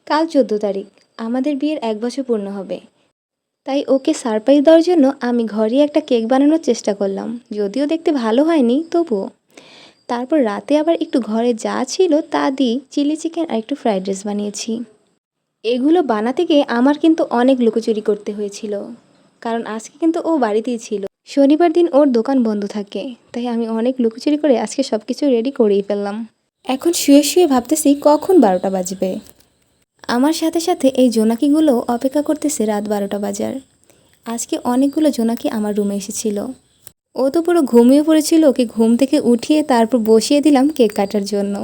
কাল 14 তারিখ, আমাদের বিয়ের 1 বছর পূর্ণ হবে। তাই ওকে সারপ্রাইজ দেওয়ার জন্য আমি ঘরেই একটা কেক বানানোর চেষ্টা করলাম, যদিও দেখতে ভালো হয়নি তবুও। তারপর রাতে আবার একটু ঘরে যা ছিল তা দিয়ে চিলি চিকেন আর একটু ফ্রাইড রাইস বানিয়েছি। এগুলো বানাতে গিয়ে আমার কিন্তু অনেক লুকোচুরি করতে হয়েছিল, কারণ আজকে কিন্তু ও বাড়িতেই ছিল। শনিবার দিন ওর দোকান বন্ধ থাকে, তাই আমি অনেক লুকোচুরি করে আজকে সব কিছু রেডি করেই ফেললাম। এখন শুয়ে শুয়ে ভাবতেছি কখন 12টা বাজবে। আমার সাথে সাথে এই জোনাকিগুলো অপেক্ষা করতেছে রাত 12টা বাজার। আজকে অনেকগুলো জোনাকি আমার রুমে এসেছিল। ও তো পুরো ঘুমিয়ে পড়েছিল, ওকে ঘুম থেকে উঠিয়ে তারপর বসিয়ে দিলাম কেক কাটার জন্য।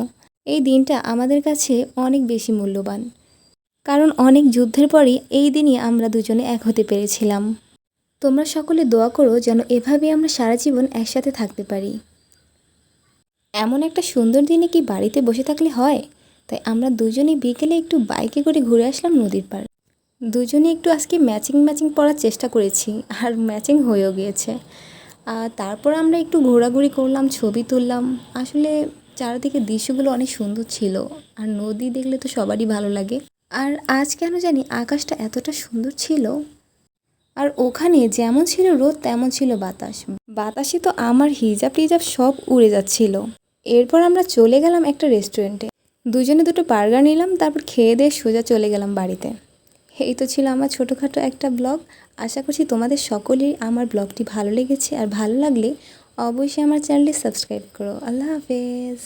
এই দিনটা আমাদের কাছে অনেক বেশি মূল্যবান, কারণ অনেক যুদ্ধের পরই এই দিনই আমরা দুজনে এক হতে পেরেছিলাম। তোমরা সকলে দোয়া করো যেন এভাবেই আমরা সারা জীবন একসাথে থাকতে পারি। এমন একটা সুন্দর দিনে কি বাড়িতে বসে থাকলে হয়? তাই আমরা দুজনেই বিকেলে একটু বাইকে করে ঘুরে আসলাম নদীর পাড়। দুজনে একটু আজকে ম্যাচিং ম্যাচিং পরার চেষ্টা করেছি, আর ম্যাচিং হয়েও গিয়েছে। আর তারপর আমরা একটু ঘোরাঘুরি করলাম, ছবি তুললাম। আসলে চারিদিকে দৃশ্যগুলো অনেক সুন্দর ছিল, আর নদী দেখলে তো সবারই ভালো লাগে। আর আজ কেন জানি আকাশটা এতটা সুন্দর ছিল। আর ওখানে যেমন ছিল রোদ তেমন ছিল বাতাস। বাতাসে তো আমার হিজাব টিজাব সব উড়ে যাচ্ছিল। এরপর আমরা চলে গেলাম একটা রেস্টুরেন্টে, দুজনে দুটো বার্গার নিলাম, তারপর খেয়ে দিয়ে সোজা চলে গেলাম বাড়িতে। এই তো ছিল আমার ছোটোখাটো একটা ব্লগ। আশা করছি তোমাদের সকলেই আমার ব্লগটি ভালো লেগেছে, আর ভালো লাগলে অবশ্যই আমার চ্যানেলটি সাবস্ক্রাইব করো। আল্লাহ হাফেজ।